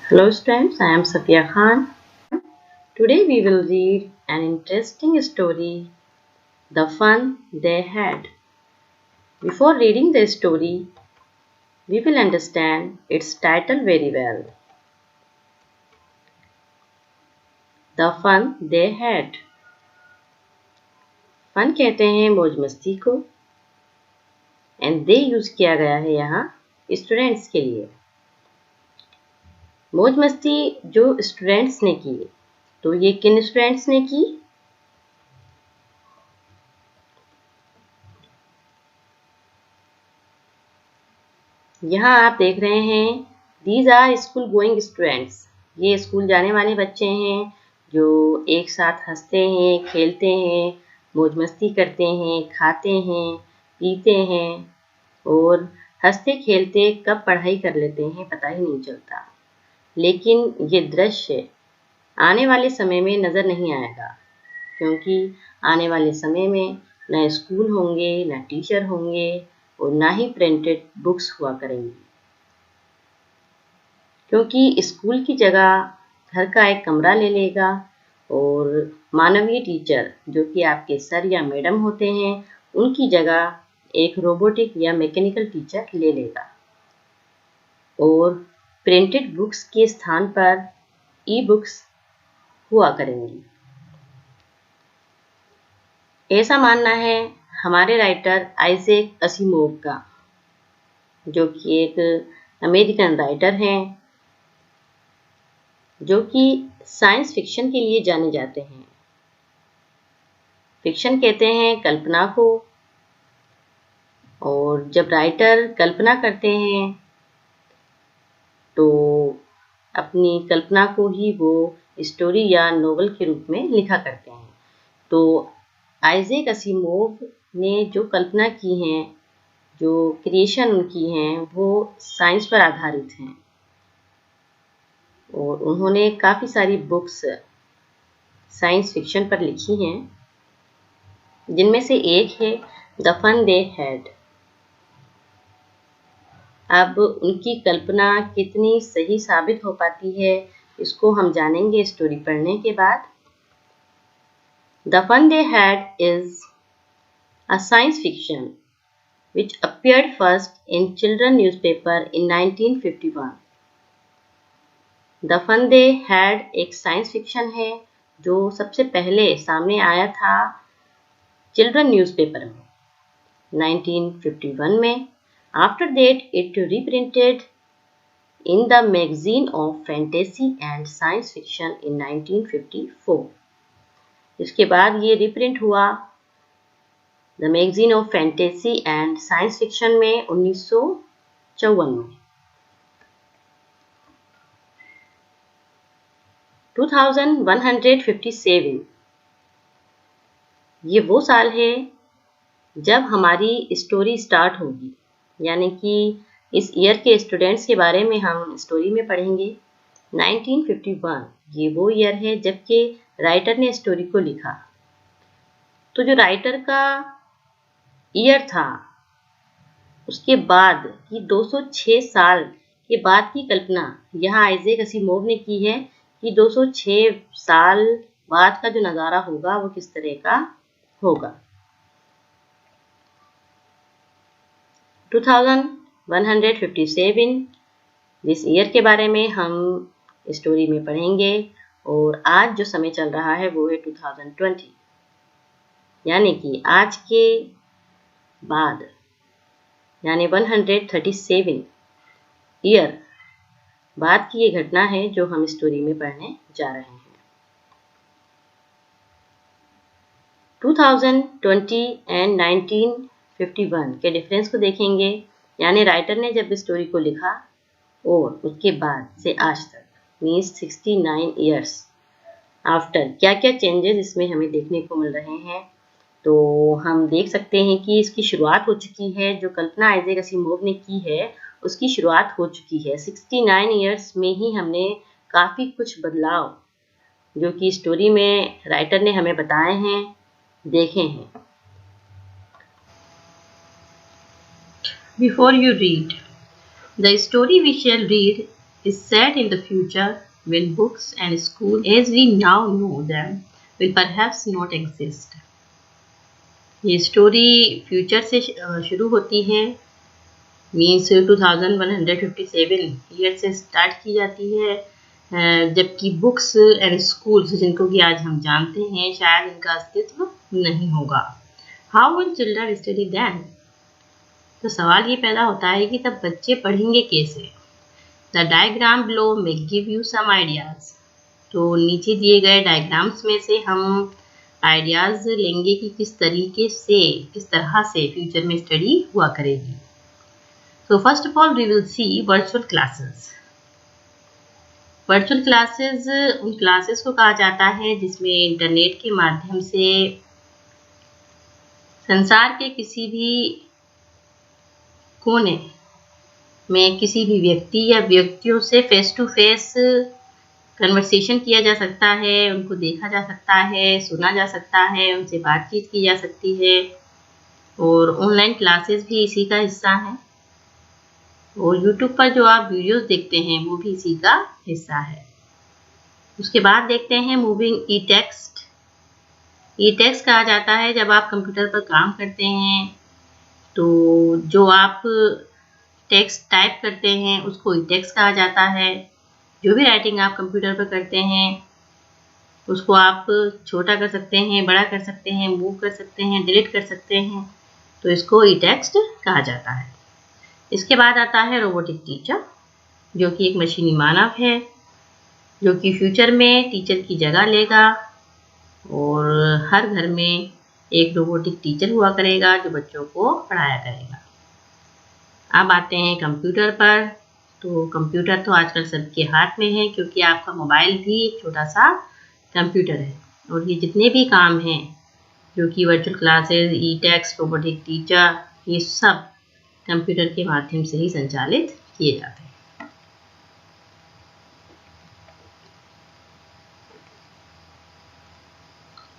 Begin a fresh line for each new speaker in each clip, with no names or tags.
Hello students, I am Safia Khan. Today we will read an interesting story, The Fun They Had. Before reading the story, we will understand its title very well. The Fun They Had. Fun कहते हैं मौज मस्ती को and they use किया गया है यहाँ students के लिए। मौज मस्ती जो स्टूडेंट्स ने की, तो ये किन स्टूडेंट्स ने की? यहाँ आप देख रहे हैं these are school going students. ये स्कूल जाने वाले बच्चे हैं जो एक साथ हंसते हैं, खेलते हैं, मौज मस्ती करते हैं, खाते हैं, पीते हैं और हंसते खेलते कब पढ़ाई कर लेते हैं पता ही नहीं चलता। लेकिन ये दृश्य आने वाले समय में नज़र नहीं आएगा, क्योंकि आने वाले समय में न स्कूल होंगे, न टीचर होंगे और ना ही प्रिंटेड बुक्स हुआ करेंगी, क्योंकि स्कूल की जगह घर का एक कमरा ले लेगा और मानवीय टीचर जो कि आपके सर या मैडम होते हैं उनकी जगह एक रोबोटिक या मैकेनिकल टीचर ले लेगा और प्रिंटेड बुक्स के स्थान पर ई बुक्स हुआ करेंगी। ऐसा मानना है हमारे राइटर आइजैक असिमोव का, जो कि एक अमेरिकन राइटर हैं जो कि साइंस फिक्शन के लिए जाने जाते हैं। फिक्शन कहते हैं कल्पना को, और जब राइटर कल्पना करते हैं तो अपनी कल्पना को ही वो स्टोरी या नोवेल के रूप में लिखा करते हैं। तो आइजैक असिमोव ने जो कल्पना की हैं, जो क्रिएशन उनकी हैं, वो साइंस पर आधारित हैं और उन्होंने काफ़ी सारी बुक्स साइंस फिक्शन पर लिखी हैं, जिनमें से एक है द फन दे हैड। अब उनकी कल्पना कितनी सही साबित हो पाती है इसको हम जानेंगे स्टोरी पढ़ने के बाद। The fun they had is a science fiction which appeared first in children's newspaper in 1951. The Fun They Had एक साइंस फिक्शन है जो सबसे पहले सामने आया था चिल्ड्रन न्यूज़पेपर में 1951 में। After that it reprinted in the magazine of fantasy and science fiction in 1954. इसके बाद ये रिप्रिंट हुआ the magazine of fantasy and science fiction में 1954 में। 2157 ये वो साल है जब हमारी स्टोरी स्टार्ट होगी, यानी कि इस ईयर के स्टूडेंट्स के बारे में हम स्टोरी में पढ़ेंगे। 1951 ये वो ईयर है जबकि राइटर ने स्टोरी को लिखा। तो जो राइटर का ईयर था उसके बाद की 206 साल के बाद की कल्पना यहाँ आइजैक असिमोव ने की है कि 206 साल बाद का जो नज़ारा होगा वो किस तरह का होगा। 2157 इस ईयर के बारे में हम स्टोरी में पढ़ेंगे और आज जो समय चल रहा है वो है 2020, यानी कि आज के बाद यानी 137 ईयर बाद की ये घटना है जो हम स्टोरी में पढ़ने जा रहे हैं। 2020 एंड 1951 के डिफरेंस को देखेंगे, यानी राइटर ने जब स्टोरी को लिखा और उसके बाद से आज तक मीन्स 69 ईयर्स आफ्टर क्या क्या चेंजेस इसमें हमें देखने को मिल रहे हैं। तो हम देख सकते हैं कि इसकी शुरुआत हो चुकी है, जो कल्पना आइजैक असिमोव ने की है उसकी शुरुआत हो चुकी है। 69 ईयर्स में ही हमने काफ़ी कुछ बदलाव जो कि स्टोरी में राइटर ने हमें बताए हैं देखे हैं। Before you read, the story we shall read is set in the future when books and school as we now know them will perhaps not exist. ये स्टोरी फ्यूचर से शुरू होती है, मीन्स 2157 ईयर से स्टार्ट की जाती है, जबकि बुक्स एंड स्कूल्स जिनको कि आज हम जानते हैं शायद इनका अस्तित्व नहीं होगा. How will children study then? तो सवाल ये पैदा होता है कि तब बच्चे पढ़ेंगे कैसे. The diagram below may give you some ideas. तो नीचे दिए गए डायग्राम्स में से हम आइडियाज लेंगे कि किस तरह से फ्यूचर में स्टडी हुआ करेगी. So first of all we will see virtual classes. Virtual classes उन क्लासेस को कहा जाता है जिसमें इंटरनेट के माध्यम से संसार के किसी भी कोने में किसी भी व्यक्ति या व्यक्तियों से फेस टू फेस कन्वर्सेशन किया जा सकता है, उनको देखा जा सकता है, सुना जा सकता है, उनसे बातचीत की जा सकती है. और ऑनलाइन क्लासेस भी इसी का हिस्सा हैं. और YouTube पर जो आप वीडियोस देखते हैं वो भी इसी का हिस्सा है. उसके बाद देखते हैं मूविंग ई टेक्स्ट. ई टेक्स्ट कहा जाता है जब आप कंप्यूटर पर काम करते हैं तो जो आप टेक्स्ट टाइप करते हैं उसको ई टेक्स्ट कहा जाता है. जो भी राइटिंग आप कंप्यूटर पर करते हैं उसको आप छोटा कर सकते हैं, बड़ा कर सकते हैं, मूव कर सकते हैं, डिलीट कर सकते हैं, तो इसको ई टेक्स्ट कहा जाता है. इसके बाद आता है रोबोटिक टीचर, जो कि एक मशीनी मानव है जो कि फ्यूचर में टीचर की जगह लेगा और हर घर में एक रोबोटिक टीचर हुआ करेगा जो बच्चों को पढ़ाया करेगा. अब आते हैं कंप्यूटर पर. तो कंप्यूटर तो आजकल सबके हाथ में है क्योंकि आपका मोबाइल भी एक छोटा सा कंप्यूटर है. और ये जितने भी काम हैं जो कि वर्चुअल क्लासेस, ई टेक्स्ट, रोबोटिक टीचर, ये सब कंप्यूटर के माध्यम से ही संचालित किए जाते हैं.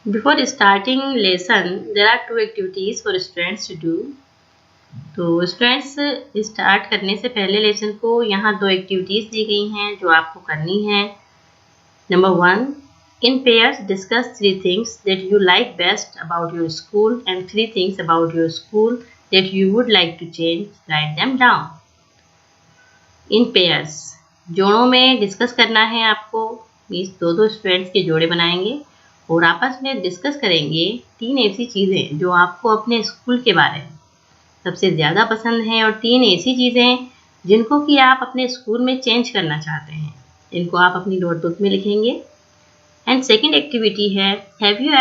Before starting lesson, there are two activities for students to do. तो स्टूडेंट्स स्टार्ट करने से पहले लेसन को यहाँ 2 एक्टिविटीज़ दी गई हैं जो आपको करनी है. Number 1, in pairs discuss 3 things that you like best about your school and 3 things about your school that you would like to change. Write them down. In pairs जोड़ों में डिस्कस करना है आपको. मीन्स 2 स्टूडेंट्स के जोड़े बनाएंगे और आपस में डिस्कस करेंगे 3 ऐसी चीज़ें जो आपको अपने स्कूल के बारे में सबसे ज़्यादा पसंद हैं और 3 ऐसी चीज़ें जिनको कि आप अपने स्कूल में चेंज करना चाहते हैं. इनको आप अपनी नोटबुक में लिखेंगे. एंड सेकेंड एक्टिविटी है have you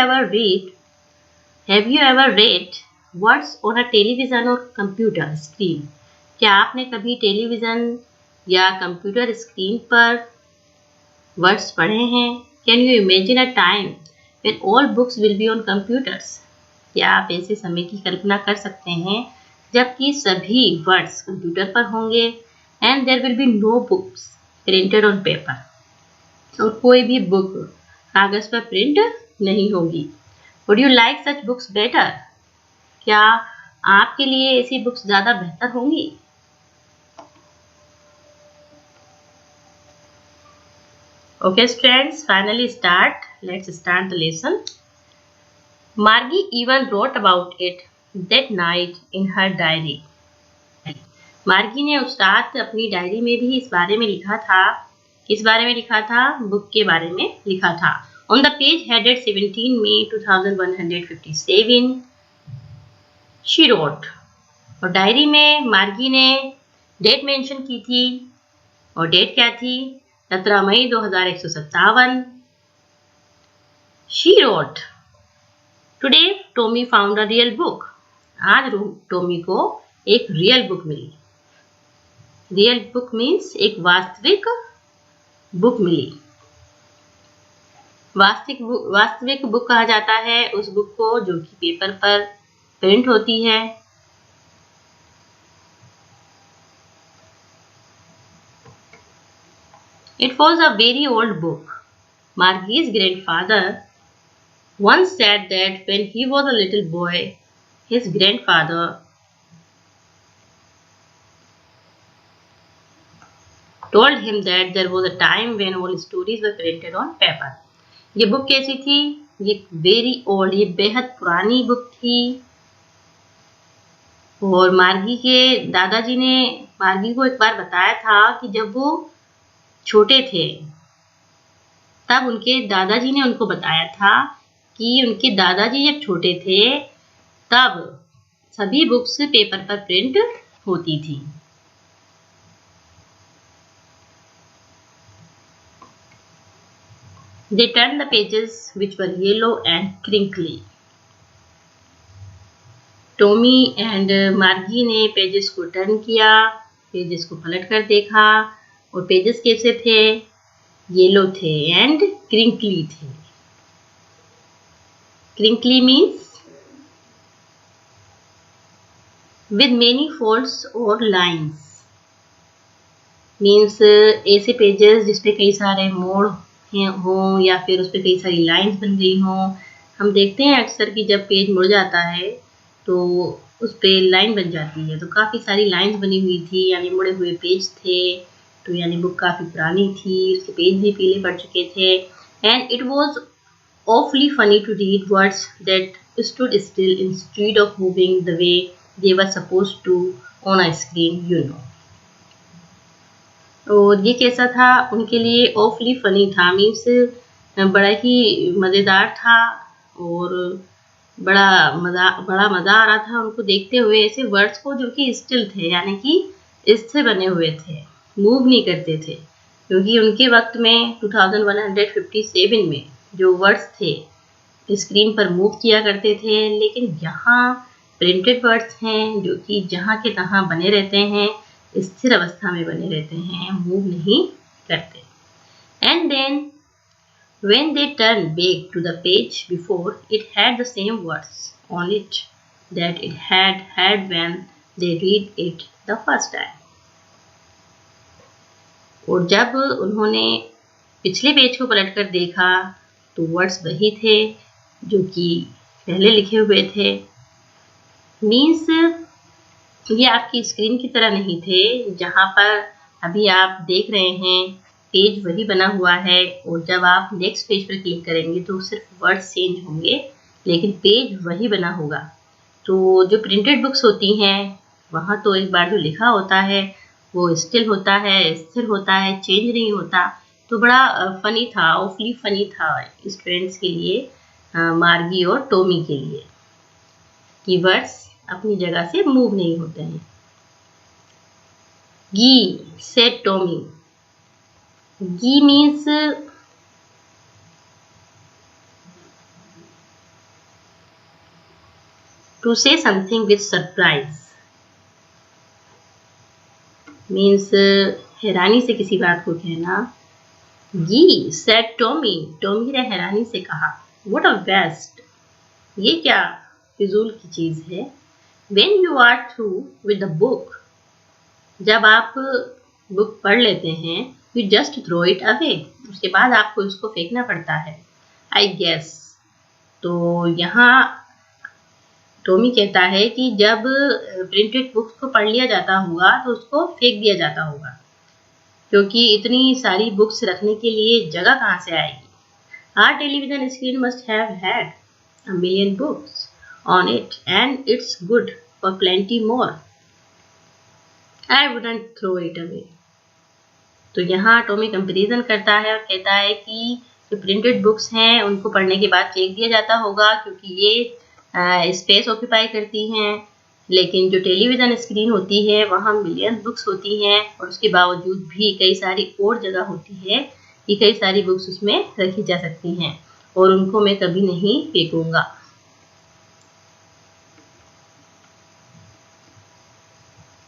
ever read words on a television और कंप्यूटर स्क्रीन. क्या आपने कभी टेलीविज़न या कंप्यूटर स्क्रीन पर वर्ड्स पढ़े हैं? Can you imagine a time when all books will be on computers. क्या आप ऐसे समय की कल्पना कर सकते हैं जबकि सभी वर्ड्स कंप्यूटर पर होंगे. And there will be no books printed on paper. और कोई भी बुक कागज़ पर प्रिंट नहीं होगी. Would you like such books better? क्या आपके लिए ऐसी बुक्स ज़्यादा बेहतर होंगी? Okay students, finally let's start the lesson. Margie even wrote about it that night in her diary. मार्गी ने उस रात अपनी डायरी में भी इस बारे में लिखा था. किस बारे में लिखा था? बुक के बारे में लिखा था. On the page headed 17 May 2157 she wrote. और डायरी में मार्गी ने डेट मेंशन की थी. और डेट क्या थी? 17 मई 2157. She wrote, Today Tommy found a real book. आज टोमी को एक रियल बुक मिली. रियल बुक मीन्स एक वास्तविक बुक मिली. वास्तविक बुक कहा जाता है उस बुक को जो कि पेपर पर प्रिंट होती है. It was a very old book. Margie's grandfather once said that when he was a little boy, his grandfather told him that there was a time when all stories were printed on paper. ये book कैसी थी? ये very old, ये बेहद पुरानी book थी। और मार्गी के दादाजी ने मार्गी को एक बार बताया था कि जब वो छोटे थे तब उनके दादाजी ने उनको बताया था कि उनके दादाजी जब छोटे थे तब सभी बुक्स पेपर पर प्रिंट होती थी। They turned the pages which were yellow and crinkly. Tommy and मार्गी ने पेजेस को टर्न किया, पेजेस को पलट कर देखा और पेजेस कैसे थे? येलो थे एंड क्रिंकली थे। Crinkly means with many folds और लाइन्स, मीन्स ऐसे पेजेस जिसपे कई सारे मोड़ हों या फिर उस पर कई सारी लाइंस बन गई हों। हम देखते हैं अक्सर कि जब पेज मुड़ जाता है तो उस पर लाइन बन जाती है, तो काफ़ी सारी लाइंस बनी हुई थी, यानी मुड़े हुए पेज थे। तो यानी बुक काफ़ी पुरानी थी, उसके पेज भी पीले पड़ चुके थे। And it was awfully funny to read words that stood still instead of moving the way they were supposed to on a screen, you know. और ये कैसा था उनके लिए? ऑफली फनी था, मीन्स बड़ा ही मज़ेदार था और बड़ा मज़ा आ रहा था उनको देखते हुए ऐसे वर्ड्स को जो कि स्टिल थे, यानी कि स्थिर बने हुए थे, मूव नहीं करते थे। क्योंकि उनके वक्त में 2157 में जो वर्ड्स थे स्क्रीन पर मूव किया करते थे, लेकिन यहाँ प्रिंटेड वर्ड्स हैं जो कि जहाँ के तहाँ बने रहते हैं, स्थिर अवस्था में बने रहते हैं, मूव नहीं करते। And then when they turned back to the page before, it had the same words on it that it had had when they read it the first time. और जब उन्होंने पिछले पेज को पलटकर देखा तो वर्ड्स वही थे जो कि पहले लिखे हुए थे। मीन्स ये आपकी स्क्रीन की तरह नहीं थे, जहाँ पर अभी आप देख रहे हैं पेज वही बना हुआ है और जब आप नेक्स्ट पेज पर क्लिक करेंगे तो सिर्फ वर्ड्स चेंज होंगे, लेकिन पेज वही बना होगा। तो जो प्रिंटेड बुक्स होती हैं वहाँ तो एक बार जो लिखा होता है वो स्टिल होता है, स्थिर होता है, चेंज नहीं होता। तो बड़ा फनी था, ऑफली फनी था स्टूडेंट्स के लिए, मार्गी और टॉमी के लिए, कि वर्ड्स अपनी जगह से मूव नहीं होते हैं। Gee said Tommy. Gee means to say something with surprise, means हैरानी से किसी बात को कहना। गी सेड टॉमी, टॉमी ने हैरानी से कहा, व्हाट अ वेस्ट, ये क्या फिजूल की चीज है। When you are through with the book, जब आप बुक पढ़ लेते हैं, you just throw it away, उसके बाद आपको उसको फेंकना पड़ता है। I guess, तो यहाँ टॉमी कहता है कि जब प्रिंटेड बुक्स को पढ़ लिया जाता होगा तो उसको फेंक दिया जाता होगा, क्योंकि इतनी सारी बुक्स रखने के लिए जगह कहाँ से आएगी। Our television screen must have had a million books on it and it's good for plenty more. I wouldn't throw it away. तो यहाँ टॉमी कंपैरिजन करता है और कहता है कि जो प्रिंटेड बुक्स हैं उनको पढ़ने के बाद फेंक दिया जाता होगा क्योंकि ये स्पेस ऑक्यूपाई करती हैं, लेकिन जो टेलीविज़न स्क्रीन होती है वहाँ मिलियन बुक्स होती हैं और उसके बावजूद भी कई सारी और जगह होती है कि कई सारी बुक्स उसमें रखी जा सकती हैं और उनको मैं कभी नहीं फेंकूंगा।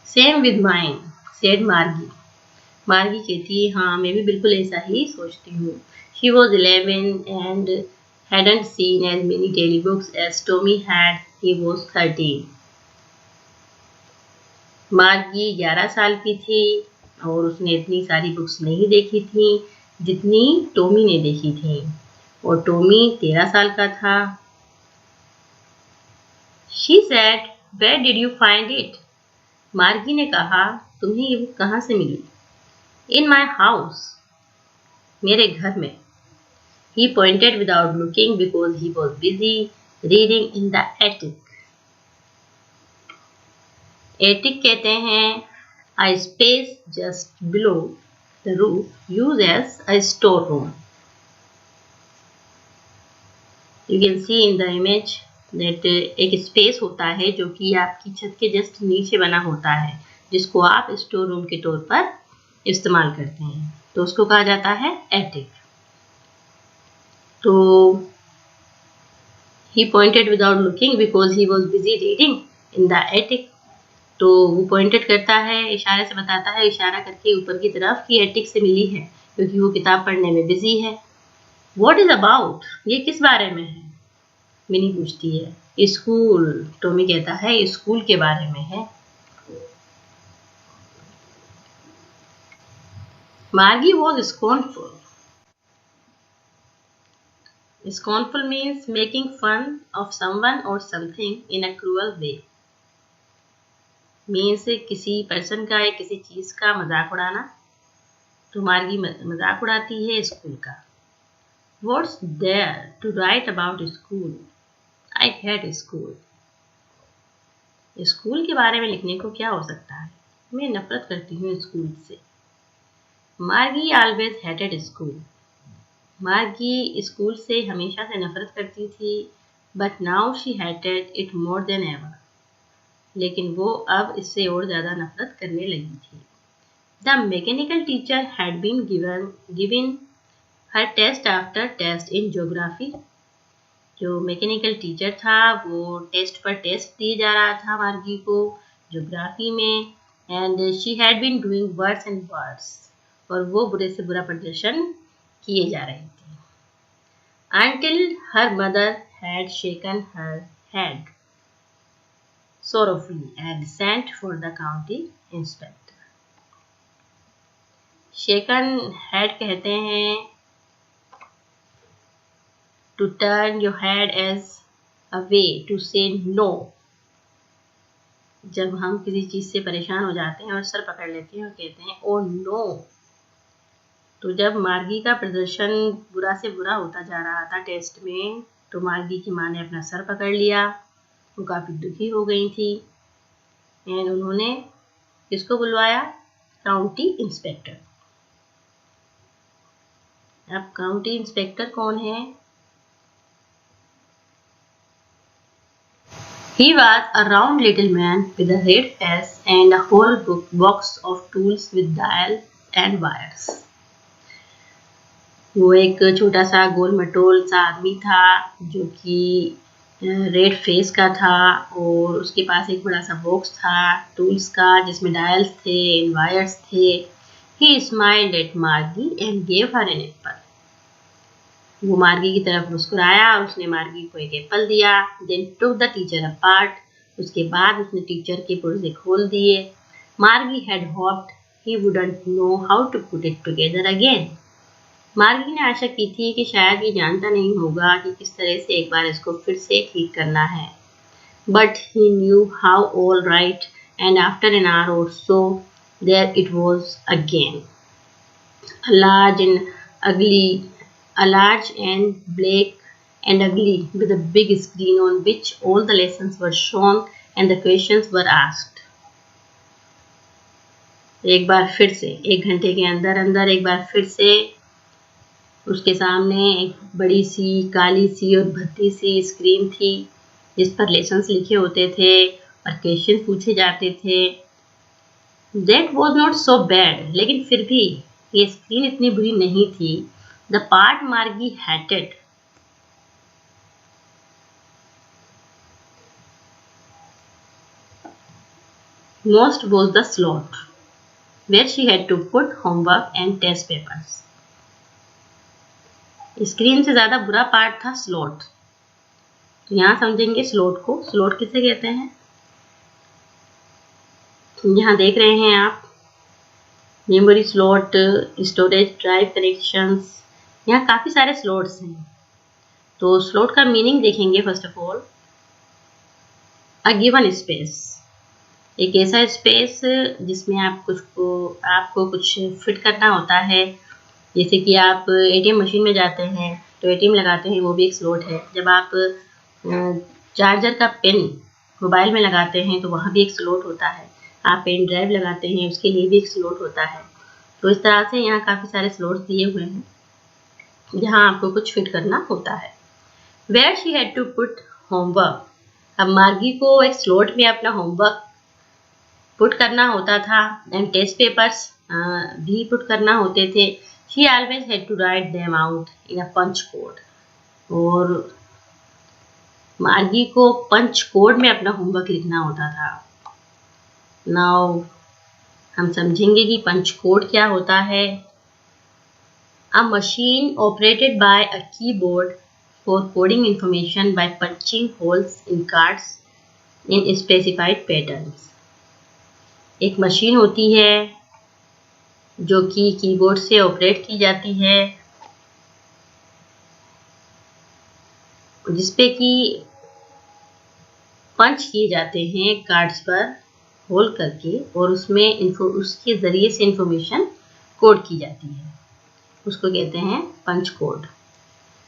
सेम विद माइन सेड मार्गी। मार्गी कहती है, हाँ मैं भी बिल्कुल ऐसा ही सोचती हूँ। She was 11 and hadn't seen as many daily books as Tommy had. He was 13. मार्गी 11 साल की थी और उसने इतनी सारी बुक्स नहीं देखी थी जितनी टॉमी ने देखी थी और टॉमी 13 साल का था। She said, where did you find it? मार्गी ने कहा, तुम्हें ये बुक कहाँ से मिली? In my house, मेरे घर में. He pointed without looking because he was busy reading in the attic. Attic कहते हैं a space just below the roof used as a storeroom. You can see in the image that एक space होता है जो कि आपकी छत के जस्ट नीचे बना होता है, जिसको आप स्टोर रूम के तौर पर इस्तेमाल करते हैं, तो उसको कहा जाता है एटिक. तो he pointed without looking because he was busy reading in the attic. तो वो पॉइंटेड करता है, इशारे से बताता है, इशारा करके ऊपर की तरफ कि एटिक से मिली है क्योंकि वो किताब पढ़ने में बिजी है. What is about? ये किस बारे में है? मिनी पूछती है. स्कूल. टॉमी कहता है स्कूल के बारे में है. Margie was scornful. Scornful means making fun of someone or something in a cruel way. Means किसी पर्सन का या किसी चीज का मजाक उड़ाना. तो मार्गी मजाक उड़ाती है स्कूल का. What's there to write about school? I hate school. School के बारे में लिखने को क्या हो सकता है? मैं नफरत करती हूँ स्कूल से. मार्गी always hated school. मार्गी स्कूल से हमेशा से नफरत करती थी, but now she hated it more than ever. लेकिन वो अब इससे और ज़्यादा नफरत करने लगी थी. The mechanical teacher had been giving her test after test in geography. जो मैकेनिकल टीचर था वो टेस्ट पर टेस्ट दिए जा रहा था मार्गी को ज्योग्राफी में. And she had been doing worse and worse. और वो बुरे से बुरा प्रदर्शन किए जा रही थी. Until her mother had shaken her head sorrowfully and sent for the county inspector. Shaken head कहते हैं to turn your head as a way to say no. जब हम किसी चीज से परेशान हो जाते हैं और सर पकड़ लेते हैं और कहते हैं ओ नो. तो जब मार्गी का प्रदर्शन बुरा से बुरा होता जा रहा था टेस्ट में, तो मार्गी की माँ ने अपना सर पकड़ लिया. वो काफ़ी दुखी हो गई थी एंड उन्होंने किसको बुलवाया? County inspector. अब काउंटी इंस्पेक्टर कौन है? He was a round little man with a red face and a whole box of tools with dials and wires. वो एक छोटा सा गोल मटोल सा आदमी था जो कि रेड फेस का था और उसके पास एक बड़ा सा बॉक्स था टूल्स का जिसमें डायल्स थे, वायर्स थे. He smiled at Margie and gave her an apple. वो मार्गी की तरफ मुस्कुराया और उसने मार्गी को एक एप्पल दिया. Then took the teacher apart. उसके बाद उसने टीचर के पुर्जे खोल दिए. Margie had hoped he wouldn't know how to put it together again. मार्गी ने आशा की थी कि शायद ये जानता नहीं होगा कि किस तरह से एक बार इसको फिर से ठीक करना है. But he knew how all right, and after an hour or so, there it was again. A large and black and ugly, with a big screen on which all the lessons were shown and the questions were asked. एक बार फिर से 1 घंटे के अंदर एक बार फिर से उसके सामने एक बड़ी सी काली सी और भद्दी सी स्क्रीन थी जिस पर लेसन्स लिखे होते थे और क्वेश्चन पूछे जाते थे. That was not so bad, लेकिन फिर भी ये स्क्रीन इतनी बुरी नहीं थी. The part Margie hated most was the slot where she had to put homework and test papers. Screen से ज़्यादा बुरा पार्ट था स्लॉट. तो यहाँ समझेंगे स्लॉट को. स्लॉट किसे कहते हैं? यहाँ देख रहे हैं आप memory slot, storage drive connections. यहाँ काफ़ी सारे स्लॉट्स हैं. तो स्लॉट का मीनिंग देखेंगे. First of all, a given space. एक ऐसा स्पेस जिसमें आपको कुछ फिट करना होता है। जैसे कि आप एटीएम मशीन में जाते हैं तो एटीएम लगाते हैं, वो भी एक स्लॉट है। जब आप चार्जर का पिन मोबाइल में लगाते हैं तो वहाँ भी एक स्लॉट होता है। आप पेन ड्राइव लगाते हैं, उसके लिए भी एक स्लॉट होता है। तो इस तरह से यहाँ काफ़ी सारे स्लॉट्स दिए हुए हैं जहाँ आपको कुछ फिट करना होता है। Where she had to put homework. अब मार्गी को एक स्लॉट में अपना होमवर्क पुट करना होता था एंड टेस्ट पेपर्स भी पुट करना होते थे। She always had to write them out in a punch code. और मार्गी को पंच कोड में अपना होमवर्क लिखना होता था। नाउ हम समझेंगे कि पंच कोड क्या होता है। अ machine operated by a keyboard for coding information bye punching holes in cards in specified patterns. एक मशीन होती है जो कि कीबोर्ड से ऑपरेट की जाती है, जिसपे कि पंच किए जाते हैं कार्ड्स पर होल करके, और उसमें उसके ज़रिए से इंफॉर्मेशन कोड की जाती है। उसको कहते हैं पंच कोड।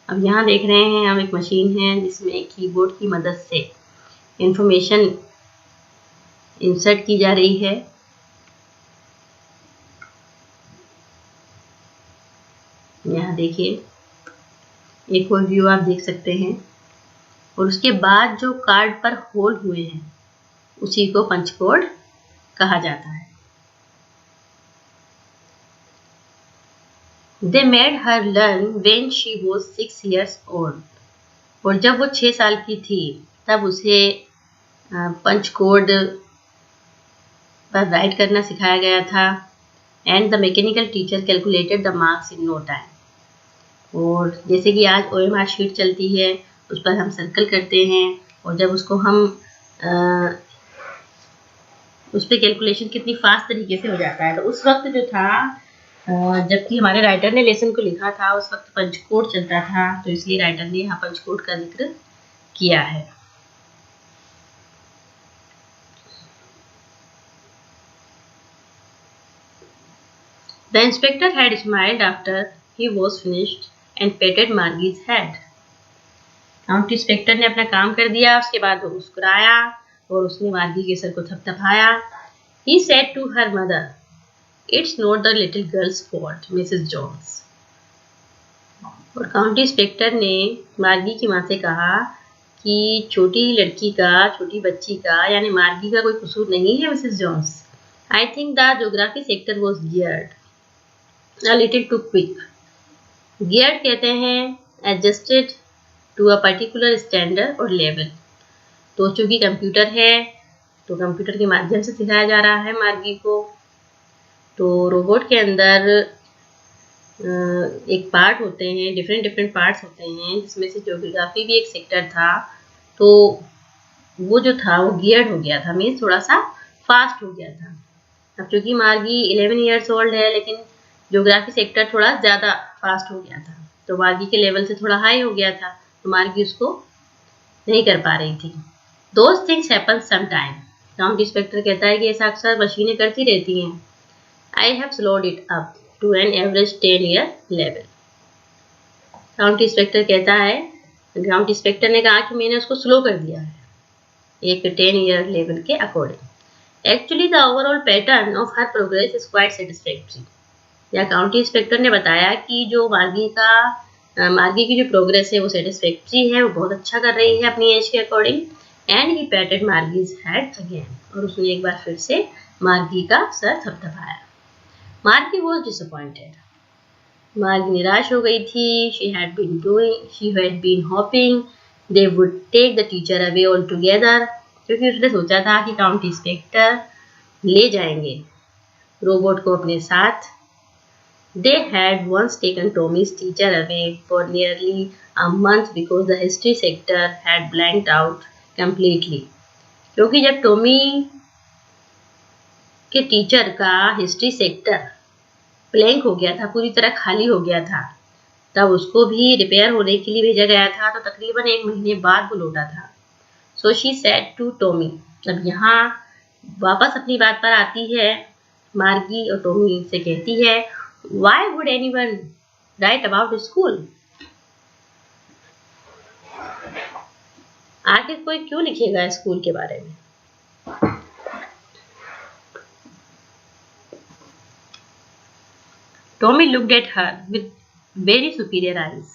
अब यहाँ देख रहे हैं हम एक मशीन है जिसमें कीबोर्ड की मदद से इंफॉर्मेशन इंसर्ट की जा रही है। यहाँ देखिए एक और व्यू आप देख सकते हैं, और उसके बाद जो कार्ड पर होल हुए हैं उसी को पंच कोड कहा जाता है। They made her learn when she was 6 years old। और जब वो 6 साल की थी तब उसे पंच कोड पर राइट करना सिखाया गया था। And the mechanical teacher calculated the marks in no time. और जैसे कि आज OMR शीट चलती है उस पर हम सर्कल करते हैं, और जब उसको हम उस पर कैलकुलेशन कितनी फास्ट तरीके से हो जाता है। तो उस वक्त जो था, जबकि हमारे राइटर ने लेसन को लिखा था उस वक्त पंच कोड चलता था, तो इसलिए राइटर ने यहाँ पंच कोड का जिक्र किया है। The inspector had smiled after he was finished and patted Margie's head। County inspector ने अपना काम कर दिया, उसके बाद वो मुस्कुराया और उसने मार्गी के सर को थपथपाया। He said to her mother, "It's not the little girl's fault, Mrs. Jones।" और काउंटी इंस्पेक्टर ने मार्गी की माँ से कहा कि छोटी बच्ची का यानी मार्गी का कोई कसूर नहीं है Mrs Jones. I think the geography sector was geared a little too quick। geared कहते हैं adjusted to a particular standard और level। तो चूंकि कंप्यूटर है तो कंप्यूटर के माध्यम से सिखाया जा रहा है मार्गी को। तो रोबोट के अंदर एक पार्ट होते हैं, डिफरेंट पार्ट्स होते हैं, जिसमें से ज्योग्राफी भी एक सेक्टर था। तो वो जो था वो गियर्ड हो गया था, मीन्स थोड़ा सा फास्ट हो गया था। अब चूंकि मार्गी 11 ईयर्स ओल्ड है, लेकिन ज्योग्राफी सेक्टर थोड़ा ज़्यादा फास्ट हो गया था, तो मार्गी के लेवल से थोड़ा हाई हो गया था, तो मार्गी उसको नहीं कर पा रही थी। Those things happen sometime. County inspector कहता है कि ऐसा अक्सर मशीनें करती रहती हैं। I have slowed it up to an average 10 year level. County inspector कहता है, काउंटी इंस्पेक्टर ने कहा कि मैंने उसको स्लो कर दिया है एक 10 ईयर लेवल के according. Actually the overall pattern of her progress is quite satisfactory. या काउंटी इंस्पेक्टर ने बताया कि जो मार्गी की जो प्रोग्रेस है वो सेटिस्फैक्ट्री है, वो बहुत अच्छा कर रही है अपनी एज के according. And he patted Margie's head again. और उसने एक बार फिर से मार्गी का सर थपथपाया। मार्गी वॉज डिसअपॉइंटेड। मार्गी निराश हो गई थी। She had been hoping they would take the teacher away all together. क्योंकि उसने सोचा था कि काउंटी इंस्पेक्टर ले जाएंगे रोबोट को अपने साथ। They had once taken Tommy's teacher away for nearly a month because the history sector had blanked out completely। क्योंकि जब टॉमी के टीचर का हिस्ट्री सेक्टर ब्लैंक हो गया था, पूरी तरह खाली हो गया था, तब उसको भी रिपेयर होने के लिए भेजा गया था। तो तकरीबन 1 महीने बाद वो लौटा था। So she said to Tommy। अब यहाँ वापस अपनी बात पर आती है मार्गी और टॉमी से कहती है, Why would anyone write about school? आखिर कोई क्यों लिखेगा स्कूल के बारे में? Tommy looked at her with very superior eyes.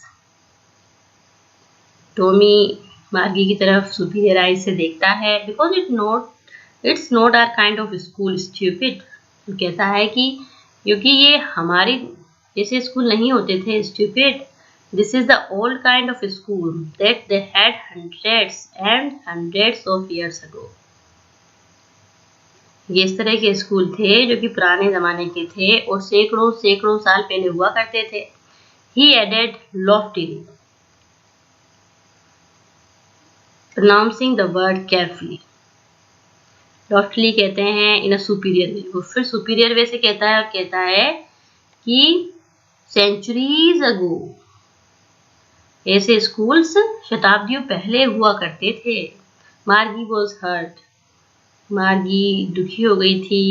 Tommy Margie की तरफ सुपीरियर आइज से देखता है, because it's not our kind of school stupid. तो कहता है कि क्योंकि ये हमारी जैसे स्कूल नहीं होते थे stupid, this is the old kind of school that they had hundreds and hundreds of years ago. ये इस तरह के स्कूल थे जो कि पुराने जमाने के थे और सैकड़ों सैकड़ों साल पहले हुआ करते थे। He added loftily, pronouncing the word carefully. Loftily कहते हैं इन अ सुपीरियर वे। वो फिर सुपीरियर वे से कहता है और कहता है कि सेंचुरीज अगो, ऐसे स्कूल्स शताब्दियों पहले हुआ करते थे। मार्गी वॉज हर्ट, मार्गी दुखी हो गई थी।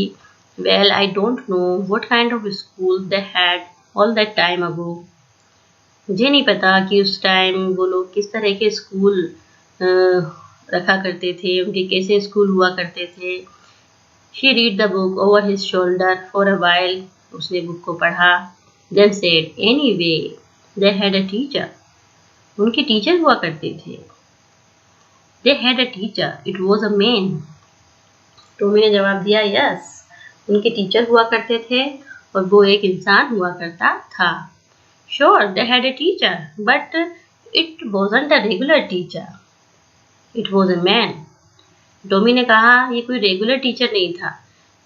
Well I don't know what kind of school they had all that time ago. मुझे नहीं पता कि उस टाइम वो लोग किस तरह के स्कूल रखा करते थे, उनके कैसे स्कूल हुआ करते थे। She read the book over his shoulder for a while. उसने बुक को पढ़ा, then said, anyway, they had a teacher. उनके टीचर हुआ करते थे। They had a teacher. It was a man. Tommy ने जवाब दिया, yes, उनके टीचर हुआ करते थे और वो एक इंसान हुआ करता था। Sure, they had a teacher, but it wasn't a regular teacher. It was a man. Tommy ने कहा ये कोई रेगुलर टीचर नहीं था,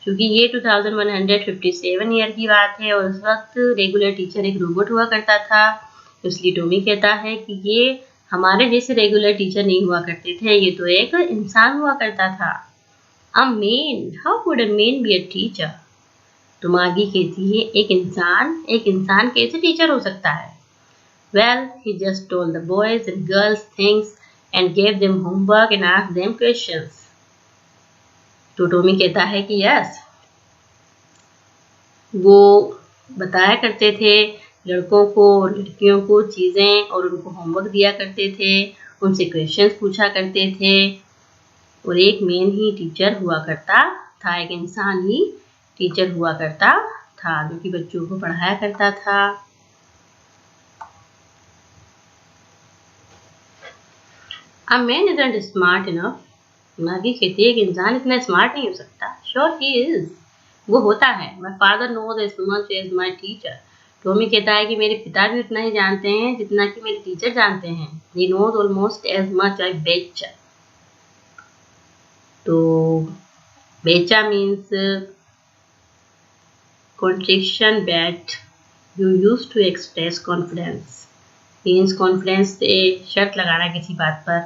क्योंकि ये 2157 ईयर की बात है और उस वक्त रेगुलर टीचर एक रोबोट हुआ करता था। इसलिए टॉमी कहता है कि ये हमारे जैसे रेगुलर टीचर नहीं हुआ करते थे, ये तो एक इंसान हुआ करता था। A man, how could a man be a teacher? तो मार्गी कहती है एक इंसान कैसे टीचर हो सकता है? Well, he just told the boys and girls things and gave them homework and asked them questions. तो टॉमी कहता है कि यस, वो बताया करते थे लड़कों को और लड़कियों को चीज़ें और उनको होमवर्क दिया करते थे, उनसे क्वेश्चंस पूछा करते थे और एक मैन ही टीचर हुआ करता था, एक इंसान ही टीचर हुआ करता था जो कि बच्चों को पढ़ाया करता था। A man isn't smart enough. मार्गी कहती है कि इंसान इतना स्मार्ट नहीं हो सकता। Sure he is. वो होता है। My father knows as much as my teacher. Tommy कहता है कि मेरे पिता भी उतना ही जानते हैं जितना कि मेरे टीचर जानते हैं। He knows almost as much, I betcha. तो betcha means contraction that you use to express confidence. Means confidence से शर्त लगाना किसी बात पर।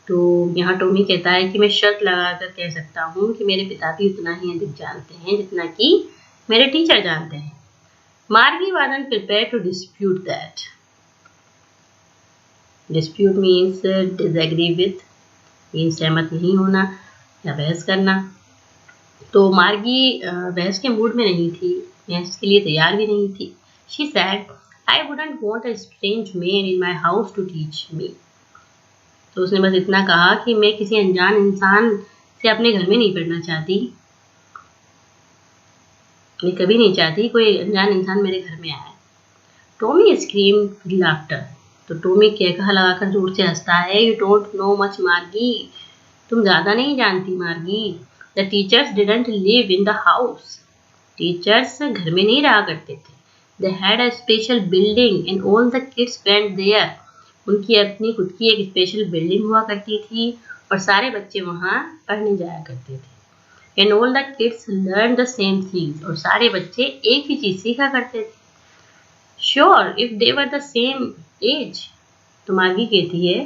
तो यहाँ टॉमी कहता है कि मैं शर्त लगाकर कह सकता हूँ कि मेरे पिता भी उतना ही अधिक जानते हैं जितना कि मेरे टीचर जानते हैं। मार्गी wasn't prepared to dispute that. Dispute means disagree with, means सहमत नहीं होना या बहस करना। तो मार्गी बहस के मूड में नहीं थी, बहस के लिए तैयार भी नहीं थी। She said, I wouldn't want a strange man in my house to teach me. तो उसने बस इतना कहा कि मैं किसी अनजान इंसान से अपने घर में नहीं पढ़ना चाहती। मैं कभी नहीं चाहती कोई अनजान इंसान मेरे घर में आए। Tommy scream laughter. तो टॉमी कहकर लगाकर जोर से हंसता है, यू डोंट नो मच मार्गी, तुम ज़्यादा नहीं जानती Margie. The teachers didn't live in the house. Teachers घर में नहीं रहा करते थे। They had a special building and all the kids went there. उनकी अपनी खुद की एक स्पेशल बिल्डिंग हुआ करती थी और सारे बच्चे वहाँ पढ़ने जाया करते थे। And all the kids learn the same things. और सारे बच्चे एक ही चीज़ सीखा करते थे। Sure if they were the same age. तो मार्गी कहती है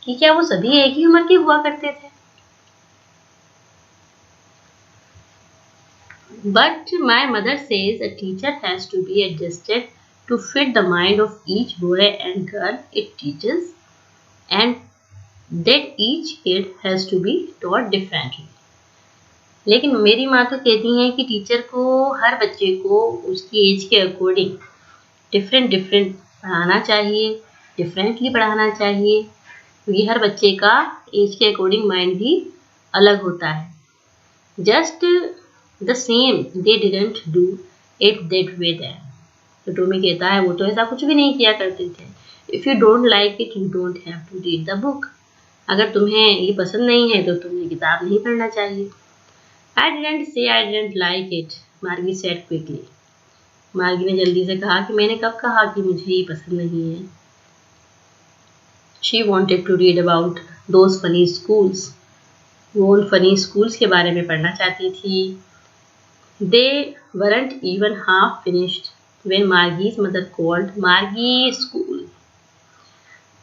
कि क्या वो सभी एक ही उम्र के हुआ करते थे? But my mother says a teacher has to be adjusted to fit the mind of each boy and girl it teaches, and that each kid has to be taught differently. लेकिन मेरी माँ तो कहती हैं कि टीचर को हर बच्चे को उसकी एज के अकॉर्डिंग डिफरेंट डिफरेंट पढ़ाना चाहिए, डिफरेंटली पढ़ाना चाहिए, क्योंकि हर बच्चे का एज के अकॉर्डिंग माइंड भी अलग होता है। Just the same they didn't do it that way that. तो टॉमी कहता है वो तो ऐसा कुछ भी नहीं किया करते थे। If you don't like it you don't have to read the book. अगर तुम्हें ये पसंद नहीं है तो तुम्हें किताब नहीं पढ़ना चाहिए। I didn't say I didn't like it, मार्गी सेड क्विकली। मार्गी ने जल्दी से कहा कि मैंने कब कहा कि मुझे ये पसंद नहीं है। She wanted to read about those funny schools. वो उन फनी स्कूल्स के बारे में पढ़ना चाहती थी। They weren't even half finished when Margie's mother called Margie school.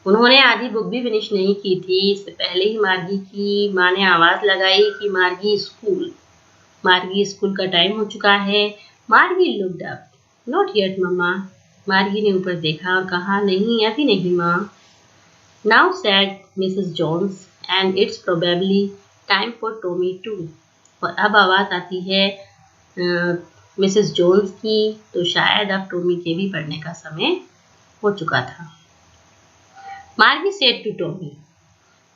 उन्होंने आधी बुक भी फिनिश नहीं की थी, इससे पहले ही मार्गी की माँ ने आवाज़ लगाई कि मार्गी स्कूल। मार्गी स्कूल का टाइम हो चुका है। मार्गी लुक्ड अप। नॉट येट मम्मा। मार्गी ने ऊपर देखा और कहा नहीं अभी नहीं माँ। Now said Mrs Jones and it's probably time for Tommy too. और अब आवाज़ आती है मिसेस जोन्स की, तो शायद अब टॉमी के भी पढ़ने का समय हो चुका था। मार्गी सेड टू टॉमी।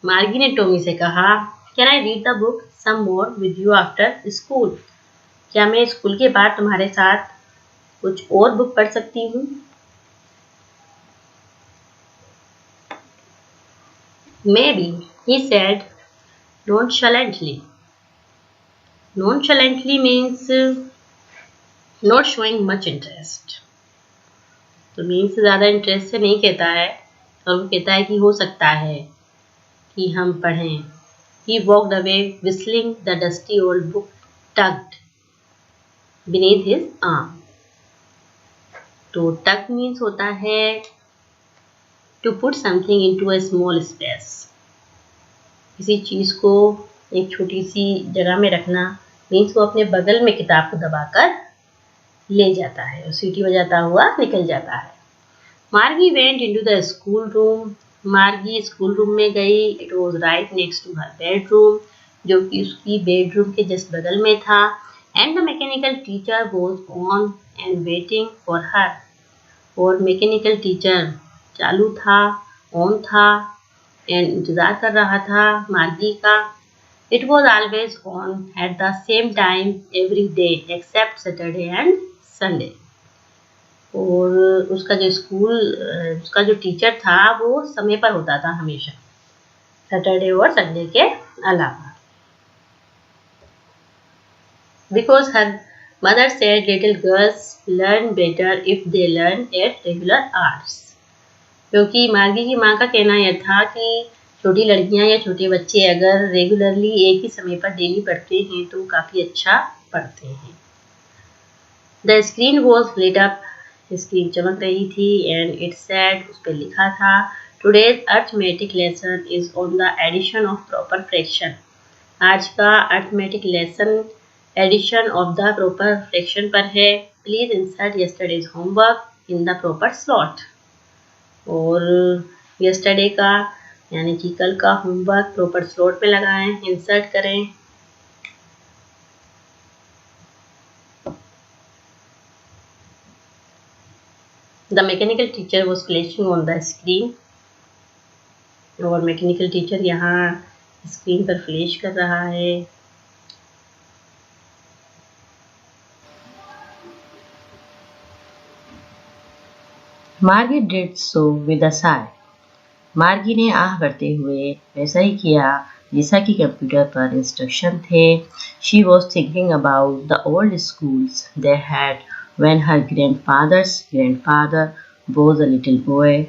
मार्गी ने टॉमी से कहा can I read the book some more with you after school. क्या मैं स्कूल के बाद तुम्हारे साथ कुछ और बुक पढ़ सकती हूँ? Maybe, he said nonchalantly. Nonchalantly means not showing much interest. तो मीन्स ज़्यादा इंटरेस्ट से नहीं कहता है, और वो कहता है कि हो सकता है कि हम पढ़ें। He walked away whistling the dusty old book tucked beneath his arm. तो tuck means होता है to put something into a small space. किसी चीज़ को एक छोटी सी जगह में रखना मीन्स वो अपने बगल में किताब को दबाकर ले जाता है और सीटी बजाता हुआ निकल जाता है। Margie went into the school room. Margie school room में गई। It was right next to her bedroom, जो कि उसकी बेडरूम के जस्ट बगल में था। And the mechanical teacher was on and waiting for her. और मैकेनिकल टीचर चालू था, ऑन था एंड इंतज़ार कर रहा था मार्गी का। It was always on at the same time every day except Saturday and Sunday. और उसका जो टीचर था वो समय पर होता था हमेशा, सैटरडे और संडे के अलावा। Because her mother said little girls learn better if they learn at regular hours. क्योंकि मार्गी की माँ का कहना यह था कि छोटी लड़कियाँ या छोटे बच्चे अगर रेगुलरली एक ही समय पर डेली पढ़ते हैं तो काफ़ी अच्छा पढ़ते हैं। The screen was lit up. Screen चमक रही थी एंड इट सेड, उस पर लिखा था today's arithmetic lesson is on the addition of proper fraction. आज का arithmetic lesson addition of the proper fraction पर है। Please insert yesterday's homework in the proper slot. और यस्टरडे का यानी कि कल का होमवर्क प्रॉपर स्लॉट पे लगाएं, इंसर्ट करें। The mechanical teacher was flashing on the screen. और मैकेनिकल टीचर यहाँ स्क्रीन पर फ्लैश कर रहा है। मार्गी did so with a Sai. मार्गी ने आह भरते हुए वैसा ही किया जैसा कि कंप्यूटर पर इंस्ट्रक्शन थे। She was thinking about the old schools they had when her grandfathers grandfather was a little boy.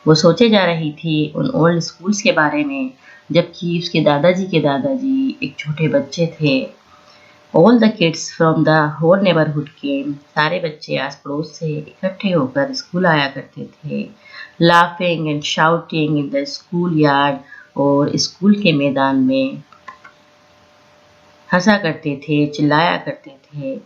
वो सोचे जा रही थी उन ओल्ड स्कूल्स के बारे में जबकि उसके दादाजी के दादाजी एक छोटे बच्चे थे। All the kids from the whole neighbourhood came. सारे बच्चे आस पड़ोस से इकट्ठे होकर स्कूल आया करते थे। Laughing and shouting in the school yard. और स्कूल के मैदान में हंसा करते थे, चिल्लाया करते थे।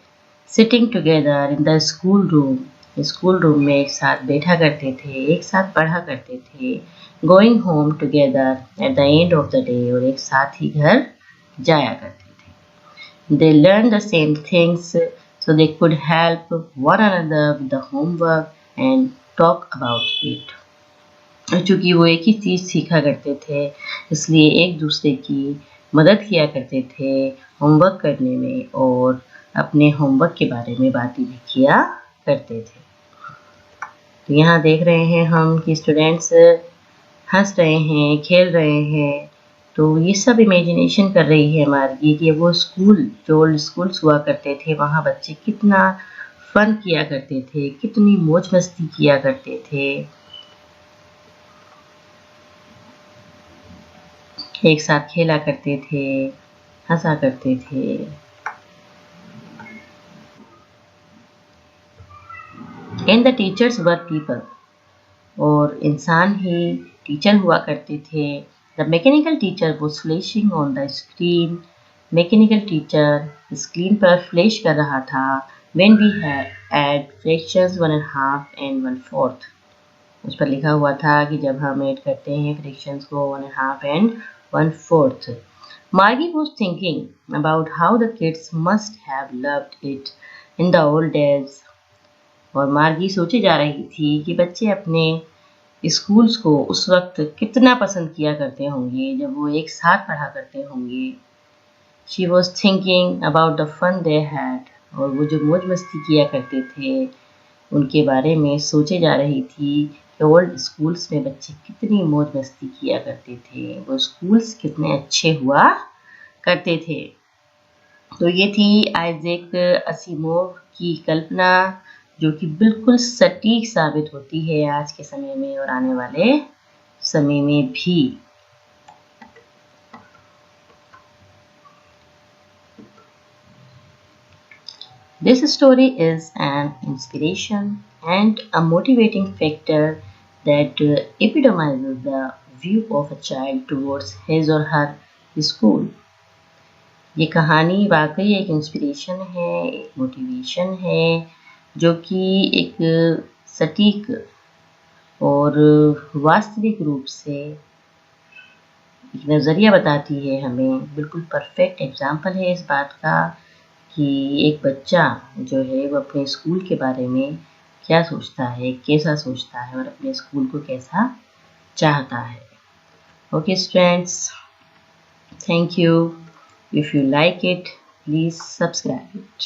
Sitting together in the school room. School room में एक साथ बैठा करते थे, एक साथ पढ़ा करते थे। Going home together at the end of the day. और एक साथ ही घर जाया करते थे। They learned the same things so they could help one another with the homework and talk about it. चूँकि वो एक ही चीज़ सीखा करते थे, इसलिए एक दूसरे की मदद किया करते थे होमवर्क करने में और अपने होमवर्क के बारे में बातें भी किया करते थे। तो यहाँ देख रहे हैं हम कि स्टूडेंट्स हंस रहे हैं, खेल रहे हैं, तो ये सब इमेजिनेशन कर रही है मार्गी कि वो स्कूल, जो ओल्ड स्कूल्स हुआ करते थे, वहाँ बच्चे कितना फन किया करते थे, कितनी मौज मस्ती किया करते थे, एक साथ खेला करते थे, हंसा करते थे। And the teachers were people, और इंसान ही टीचर हुआ करते थे। The mechanical teacher was flashing on the screen, mechanical teacher screen पर फ्लैश कर रहा था। When we add fractions 1.5 and 1/4, उस पर लिखा हुआ था कि जब हम ऐड करते हैं फ्रैक्शंस को 1.5 and 1/4। Margie was thinking about how the kids must have loved it in the old days, और मार्गी सोचे जा रही थी कि बच्चे अपने स्कूल्स को उस वक्त कितना पसंद किया करते होंगे जब वो एक साथ पढ़ा करते होंगे। She was thinking about the fun they had, और वो जो मौज मस्ती किया करते थे उनके बारे में सोचे जा रही थी कि ओल्ड स्कूल्स में बच्चे कितनी मौज मस्ती किया करते थे, वो स्कूल्स कितने अच्छे हुआ करते थे। तो ये थी आइजैक असिमोव की कल्पना, जो कि बिल्कुल सटीक साबित होती है आज के समय में और आने वाले समय में भी। This story is an inspiration and a motivating factor that epitomizes the view of a child towards his or her school. ये कहानी वाकई एक इंस्पिरेशन है, एक मोटिवेशन है, जो कि एक सटीक और वास्तविक रूप से एक नज़रिया बताती है हमें। बिल्कुल परफेक्ट एग्जाम्पल है इस बात का कि एक बच्चा जो है वो अपने स्कूल के बारे में क्या सोचता है, कैसा सोचता है और अपने स्कूल को कैसा चाहता है। Okay students, thank you. If you like it, please subscribe it.